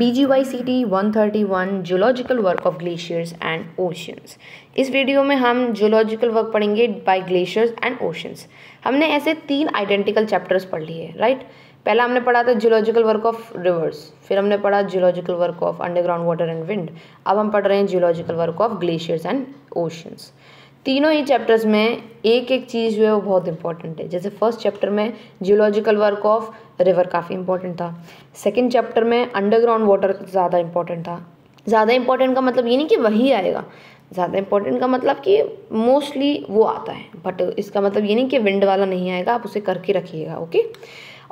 BGYCT 131 geological work of glaciers and oceans. इस video में हम जियोलॉजिकल वर्क पढ़ेंगे बाय ग्लेशियर्स एंड ओशंस। हमने ऐसे 3 आइडेंटिकल चैप्टर्स पढ़ लिए, राइट। पहला हमने पढ़ा था जियोलॉजिकल वर्क ऑफ रिवर्स, फिर हमने पढ़ा geological work of underground water and wind. अब हम पढ़ रहे हैं geological work of glaciers and oceans. तीनों ही चैप्टर्स में एक एक चीज़ जो है वो बहुत इंपॉर्टेंट है। जैसे फर्स्ट चैप्टर में जियोलॉजिकल वर्क ऑफ रिवर काफ़ी इंपॉर्टेंट था। सेकंड चैप्टर में अंडरग्राउंड वाटर ज़्यादा इंपॉर्टेंट था। ज़्यादा इंपॉर्टेंट का मतलब ये नहीं कि वही आएगा, ज़्यादा इंपॉर्टेंट का मतलब कि मोस्टली वो आता है, बट इसका मतलब ये नहीं कि विंड वाला नहीं आएगा, आप उसे करके रखिएगा, ओके।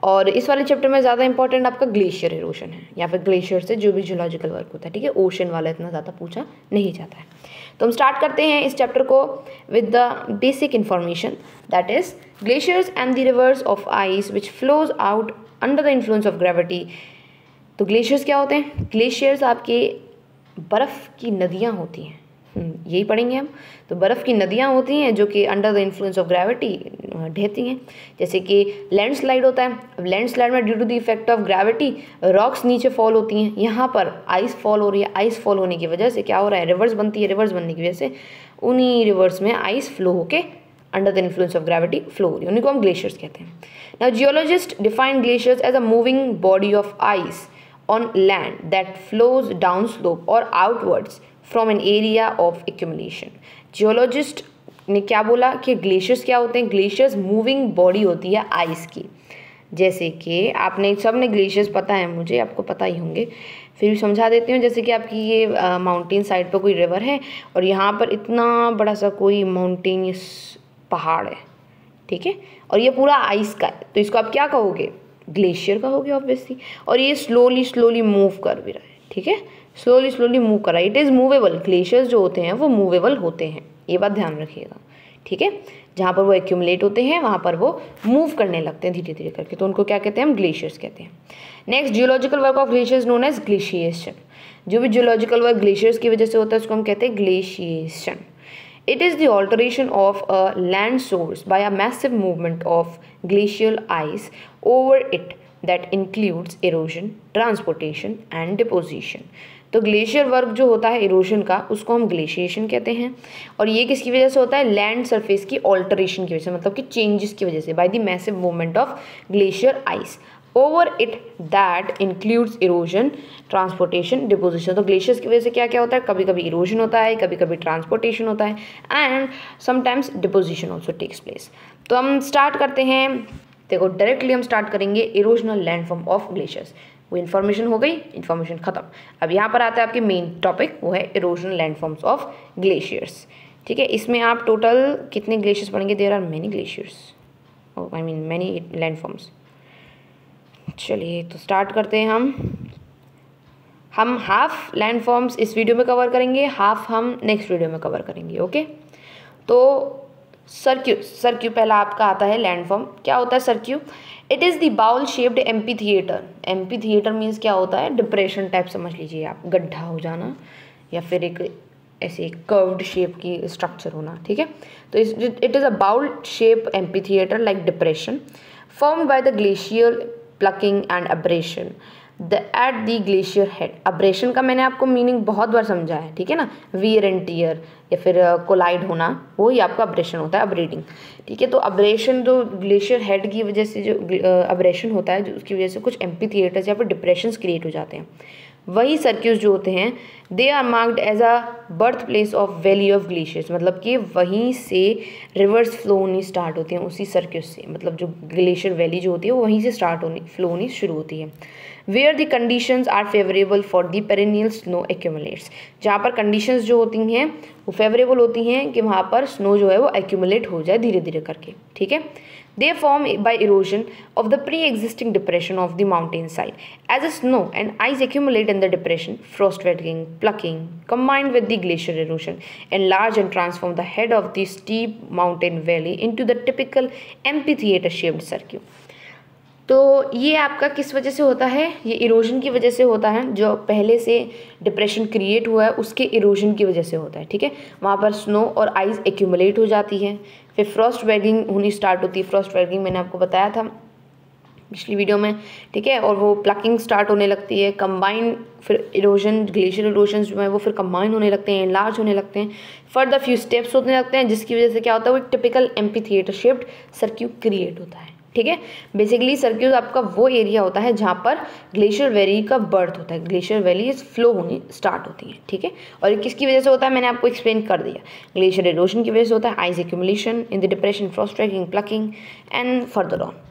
और इस वाले चैप्टर में ज़्यादा इंपॉर्टेंट आपका ग्लेशियर इरोशन है, या फिर ग्लेशियर से जो भी जियोलॉजिकल वर्क होता है, ठीक है। ओशन वाला इतना ज़्यादा पूछा नहीं जाता है। तो हम स्टार्ट करते हैं इस चैप्टर को with the basic information, that is glaciers and the reverse of ice which flows out under the influence of gravity. तो ग्लेशियर्स क्या होते हैं? ग्लेशियर्स आपके बर्फ़ की नदियाँ होती हैं, यही पढ़ेंगे हम। तो बर्फ़ की नदियाँ होती हैं जो कि under the influence of gravity ढहती हैं। जैसे कि लैंडस्लाइड होता है। अब लैंडस्लाइड में due to the effect of gravity rocks नीचे फॉल होती हैं, यहाँ पर आइस फॉल हो रही है। आइस फॉल होने की वजह से क्या हो रहा है? रिवर्स बनती है। रिवर्स बनने की वजह से उन्हीं रिवर्स में आइस फ्लो होके under the influence of gravity flow हो रही है, उन्हीं को हम ग्लेशियर्स कहते हैं। Now geologist define glaciers as a moving body of ice on land that flows down slope और outwards from an area of accumulation. Geologist ने क्या बोला कि ग्लेशियर्स क्या होते हैं? ग्लेशियर्स मूविंग बॉडी होती है आइस की। जैसे कि आपने सब ने ग्लेशियर्स पता है, मुझे आपको पता ही होंगे, फिर भी समझा देती हूँ। जैसे कि आपकी ये माउंटेन साइड पर कोई रिवर है और यहाँ पर इतना बड़ा सा कोई माउंटेनियस पहाड़ है, ठीक है, और ये पूरा आइस का है, तो इसको आप क्या कहोगे? ग्लेशियर कहोगे ऑब्वियसली। और ये स्लोली स्लोली मूव कर भी रहा है, ठीक है, स्लोली स्लोली मूव कर रहा है। It is movable. ग्लेशियर्स जो होते हैं वो मूवेबल होते हैं, ये बात ध्यान रखिएगा, ठीक है। जहाँ पर वो एक्यूमुलेट होते हैं वहाँ पर वो मूव करने लगते हैं धीरे धीरे करके, तो उनको क्या कहते हैं? हम ग्लेशियर्स कहते हैं। Next, geological work of glaciers known as glaciation. जो भी जियोलॉजिकल वर्क ग्लेशियर्स की वजह से होता है उसको हम कहते हैं glaciation. It is the alteration of a land source by a massive movement of glacial ice over it that includes erosion, transportation and deposition. तो ग्लेशियर वर्क जो होता है इरोजन का, उसको हम ग्लेशिएशन कहते हैं। और ये किसकी वजह से होता है? लैंड सरफेस की ऑल्टरेशन की वजह से, मतलब कि चेंजेस की वजह से, by the massive movement of glacier ice over it that includes erosion, transportation, deposition. तो ग्लेशियर्स की वजह से क्या क्या होता है? कभी कभी इरोजन होता है, कभी कभी ट्रांसपोर्टेशन होता है, and sometimes deposition also takes place. तो हम स्टार्ट करते हैं, देखो डायरेक्टली हम स्टार्ट करेंगे इरोजनल लैंडफॉर्म ऑफ ग्लेशियर्स। वो इन्फॉर्मेशन हो गई, इन्फॉर्मेशन खत्म। अब यहाँ पर आता है आपके मेन टॉपिक, वो है इरोजनल लैंडफॉर्म्स ऑफ ग्लेशियर्स, ठीक है। इसमें आप टोटल कितने ग्लेशियर्स पढ़ेंगे? There are many glaciers, I mean many landforms. चलिए तो स्टार्ट करते हैं हम हाफ लैंडफॉर्म्स इस वीडियो में कवर करेंगे, हाफ हम नेक्स्ट वीडियो में कवर करेंगे, ओके। तो सर्क्यू पहला आपका आता है लैंडफॉर्म। क्या होता है cirque? It is the bowl shaped amphitheatre. Amphitheatre means क्या होता है? डिप्रेशन टाइप समझ लीजिए आप, गड्ढा हो जाना या फिर एक ऐसे कर्व्ड शेप की स्ट्रक्चर होना, ठीक है। तो it is a bowl shape amphitheatre like depression formed by the glacier plucking and abrasion at the glacier head. Abrasion का मैंने आपको मीनिंग बहुत बार समझा है, ठीक है ना, वियर एंड टियर या फिर कोलाइड होना, वो ही आपका अब्रेशन होता है, अब्रेडिंग, ठीक है। तो अब्रेशन जो ग्लेशियर हेड की वजह से जो अब्रेशन होता है, जो उसकी वजह से कुछ एम्पी थिएटर्स या फिर डिप्रेशंस क्रिएट हो जाते हैं। वही सर्क्यूज जो होते हैं they are marked as a birth place of valley of glaciers, मतलब कि वहीं से रिवर्स फ्लो होनी स्टार्ट होती हैं, उसी सर्क्यूज से, मतलब जो ग्लेशियर वैली जो होती है वो वहीं से फ्लो होनी शुरू होती है। Where the conditions are favourable for the perennial snow accumulates, जहाँ पर कंडीशंस जो होती हैं वो फेवरेबल होती हैं कि वहाँ पर स्नो जो है वो एक्यूमुलेट हो जाए धीरे धीरे करके, ठीक है। They form by erosion of the pre-existing depression of the mountain side. As the snow and ice accumulate in the depression, frost wetting, plucking, combined with the glacier erosion, enlarge and transform the head of the steep mountain valley into the typical amphitheater-shaped circuit. तो ये आपका किस वजह से होता है? ये erosion की वजह से होता है, जो पहले से डिप्रेशन क्रिएट हुआ है उसके इरोजन की वजह से होता है, ठीक है। वहाँ पर स्नो और आइस एक्यूमुलेट हो जाती है, फिर फ्रॉस्ट वेगिंग होनी स्टार्ट होती है। फ्रॉस्ट वेगिंग मैंने आपको बताया था पिछली वीडियो में, ठीक है। और वो प्लकिंग स्टार्ट होने लगती है, कंबाइन, फिर इरोजन, ग्लेशियर इरोजन जो है वो फिर कंबाइन होने लगते हैं, लार्ज होने लगते हैं, फर्दर फ्यू स्टेप्स होने लगते हैं, जिसकी वजह से क्या होता है, वो एक टिपिकल एम्फीथिएटर शेप्ड सर्क्यू क्रिएट होता है, ठीक है। बेसिकली सर्क्यूज आपका वो एरिया होता है जहाँ पर ग्लेशियर वैली का बर्थ होता है, ग्लेशियर वैलीज फ्लो होनी स्टार्ट होती हैं, ठीक है। और ये किसकी वजह से होता है, मैंने आपको एक्सप्लेन कर दिया। ग्लेशियर इरोजन की वजह से होता है, ice accumulation in the depression, frost tracking, plucking and further on.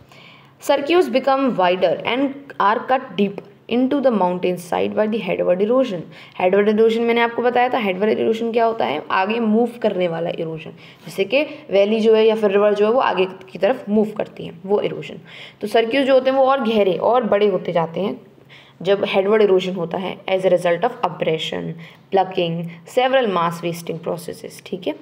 Circuits become wider and are cut deeper into the mountain side by the headward erosion. Headward erosion मैंने आपको बताया था, headward erosion क्या होता है, आगे मूव करने वाला erosion, जैसे कि वैली जो है या फिर रिवर जो है वो आगे की तरफ मूव करती है, वो erosion। तो सर्क्यूज जो होते हैं वो और गहरे और बड़े होते जाते हैं जब हेडवर्ड इरोजन होता है as a result of abrasion, plucking, several mass wasting processes, ठीक है।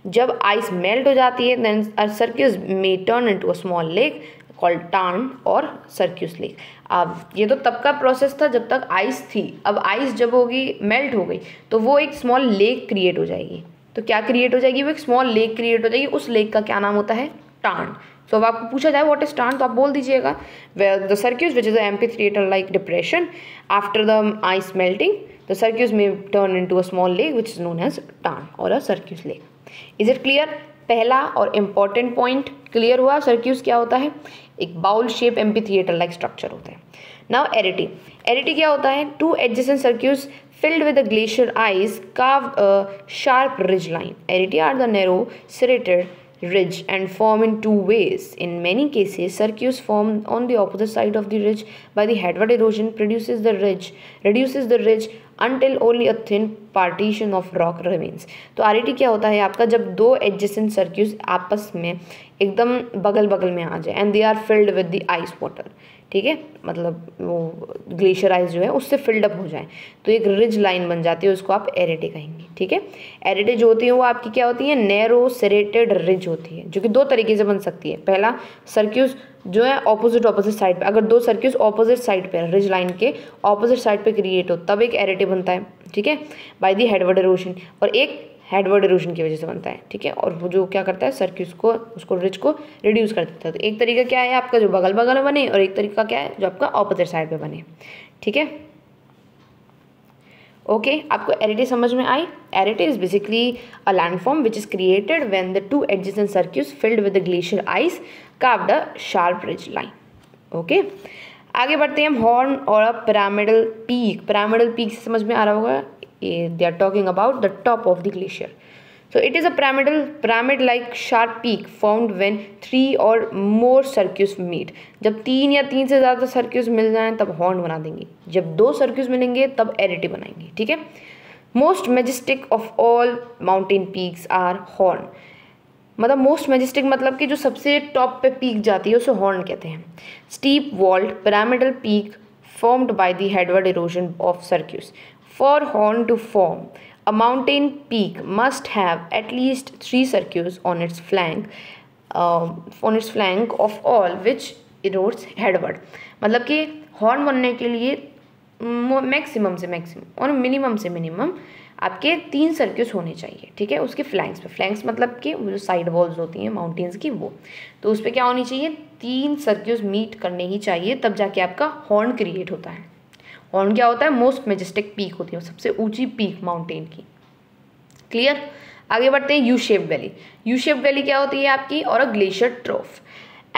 जब आइस मेल्ट हो जाती है then cirques may turn into a small lake called tarn और सर्क्यूस लेक। अब ये तो तब का प्रोसेस था जब तक आइस थी, अब आइस जब होगी, मेल्ट हो गई, तो वो एक स्मॉल लेक क्रिएट हो जाएगी। तो क्या क्रिएट हो जाएगी, वो एक स्मॉल लेक क्रिएट हो जाएगी, उस लेक का क्या नाम होता है, टार्न। सो अब आपको पूछा जाए व्हाट इज टार्न, तो आप बोल दीजिएगा the cirques which is amphitheatre like depression after the ice melting the cirques may turn into a small lake which is known as tarn और a cirques lake. Is it clear? पहला और important point clear हुआ, सर्क्यूस क्या होता है, एक bowl shape amphitheatre like structure होता है। नाउ एरिटी, एरिटी क्या होता है, two adjacent cirques filled with a glacier ice carved a sharp ridge line. Arete are the narrow serrated ridge and form in two ways. In many cases, circuits formed on the opposite side of the ridge by the headward erosion reduces the ridge until only a thin partition of rock remains. तो RET क्या होता है आपका, जब दो adjacent circuits आपस में एकदम बगल बगल में आ जाए and they are filled with the ice water, ठीक है, मतलब वो ग्लेशियर आइस जो है उससे फिल्ड अप हो जाए, तो एक रिज लाइन बन जाती है, उसको आप एरेटे कहेंगे, ठीक है। एरेटे जो होती है वो आपकी क्या होती है, नैरो सेरेटेड रिज होती है, जो कि दो तरीके से बन सकती है। पहला, सर्क्यूस जो है ऑपोजिट साइड पे, अगर दो सर्क्यूस ऑपोजिट साइड पे, रिज लाइन के ऑपोजिट साइड पे क्रिएट हो तब एक एरेटे बनता है, ठीक है, बाय द हेडवर्ड इरोजन, और एक हेडवर्ड इरोजन की वजह से बनता है, ठीक है। और वो जो क्या करता है, सर्क्यूस को, उसको रिज को रिड्यूस कर देता है। तो एक तरीका क्या है आपका जो बगल बगल में बने, और एक तरीका क्या है जो आपका ऑपोजिट साइड पे बने, ठीक है। ओके, आपको एरेटे समझ में आई? Arête is basically a landform which is created when the two adjacent circuits filled with the glacier ice carved a sharp ridge line. Okay, आगे बढ़ते हैं हम। हॉर्न और a pyramidal peak, pyramidal peak से समझ में आ रहा होगा, they are talking about the top of the glacier. So it is a pyramid like sharp peak formed when 3 or more circuits meet. जब 3 या 3 से ज़्यादा सर्क्यूस मिल जाएं तब हॉर्न बना देंगे, जब 2 सर्क्यूस मिलेंगे तब एरेटे बनाएंगे, ठीक है। Most majestic of all mountain peaks are horn, मतलब मोस्ट मेजेस्टिक मतलब कि जो सबसे टॉप पे पीक जाती है उसे हॉर्न कहते हैं। Steep walled pyramidal peak formed by the headward erosion of circuits. For horn to form, a mountain peak must have at least 3 circuits on its flank of all which erodes headward. मतलब कि horn बनने के लिए maximum से maximum और minimum से minimum आपके 3 circuits होने चाहिए, ठीक है, उसके फ्लैंक्स पे। फ्लैंक्स मतलब कि वो जो साइड वॉल्स होती हैं माउंटेन्स की, वो तो उस पर क्या होनी चाहिए, 3 सर्क्यूट्स मीट करने ही चाहिए, तब जाके आपका हॉर्न क्रिएट होता है। हॉर्न क्या होता है, मोस्ट मेजेस्टिक पीक होती है, सबसे ऊंची पीक माउंटेन की। क्लियर? आगे बढ़ते हैं। U shape valley. U shape valley क्या होती है आपकी, और a glacier trough.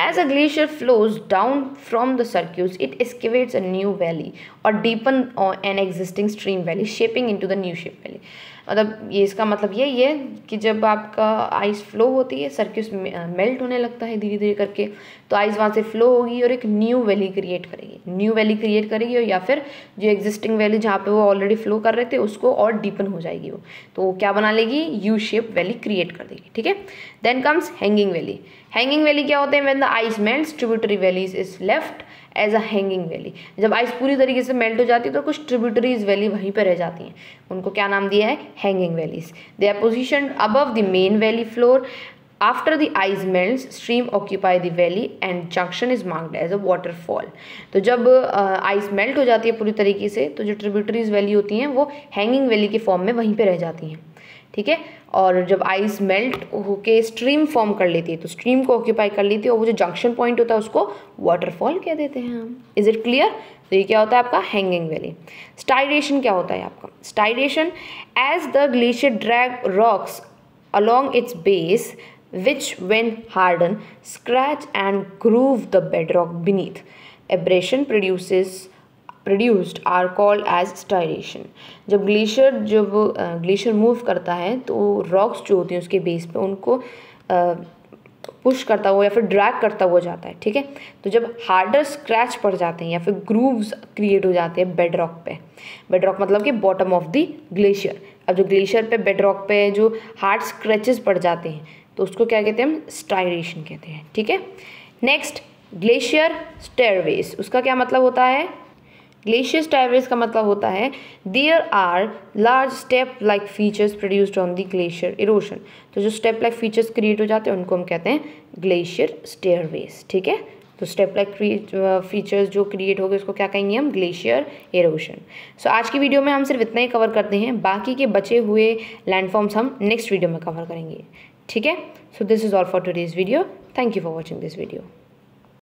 As a glacier flows down from the circuits, it excavates a new valley or deepen an existing stream valley, shaping into the new shape valley. मतलब ये इसका मतलब यही है कि जब आपका आइस फ्लो होती है, सर्क्यूस मेल्ट होने लगता है धीरे धीरे करके, तो आइस वहाँ से फ्लो होगी और एक न्यू वैली क्रिएट करेगी, न्यू वैली क्रिएट करेगी, और या फिर जो एग्जिस्टिंग वैली जहाँ पे वो ऑलरेडी फ्लो कर रहे थे उसको और डीपन हो जाएगी वो, तो वो क्या बना लेगी, यू शेप वैली क्रिएट कर देगी, ठीक है। Then comes hanging valley. Hanging valley क्या होते हैं, when the ice melts tributary valleys is left as a hanging valley. जब आइस पूरी तरीके से मेल्ट हो जाती है तो कुछ ट्रिब्यूटरीज वैली वहीं पर रह जाती हैं, उनको क्या नाम दिया है, hanging valleys. They are positioned above the main valley floor after the ice melt stream occupy the valley and junction is marked as a waterfall. तो जब आइस मेल्ट हो जाती है पूरी तरीके से तो जो ट्रिब्यूटरीज वैली होती हैं वो हैंगिंग वैली के फॉर्म में वहीं पे रह जाती हैं, ठीक है। और जब आइस मेल्ट होके स्ट्रीम फॉर्म कर लेती है तो स्ट्रीम को ऑक्यूपाई कर लेती है और वो जो जंक्शन पॉइंट होता है उसको वाटरफॉल कह देते हैं हम। Is it clear? तो ये क्या होता है आपका हैंगिंग वैली। स्टाइरेशन क्या होता है आपका? Striation as the glacier drag rocks along its base which when hardened scratch and groove the bedrock beneath. Abrasion produced are called as striation. जब ग्लेशियर मूव करता है तो रॉक्स जो होती हैं उसके बेस पे उनको पुश करता हुआ या फिर ड्रैग करता हुआ जाता है, ठीक है। तो जब हार्डर स्क्रैच पड़ जाते हैं या फिर ग्रूव्स क्रिएट हो जाते हैं बेडरॉक पे, बेडरॉक मतलब कि बॉटम ऑफ द ग्लेशियर। अब जो ग्लेशियर पे बेडरॉक पे जो हार्ड स्क्रैचेस पड़ जाते हैं तो उसको क्या कहते हैं हम? स्टाइरेशन कहते हैं, ठीक है। नेक्स्ट ग्लेशियर स्टेयरवेज, उसका क्या मतलब होता है? ग्लेशियर स्टेयरवेज का मतलब होता है there are large step like features produced on the glacier erosion. तो जो स्टेप लाइक फीचर्स क्रिएट हो जाते हैं उनको हम कहते हैं ग्लेशियर स्टेयरवेज, ठीक है। तो स्टेप लाइक फीचर्स जो क्रिएट हो गए उसको क्या कहेंगे हम? Glacier erosion. सो आज की वीडियो में हम सिर्फ इतना ही कवर करते हैं, बाकी के बचे हुए लैंडफॉर्म्स हम नेक्स्ट वीडियो में कवर करेंगे, ठीक है। So this is all for today's video. Thank you for watching this video.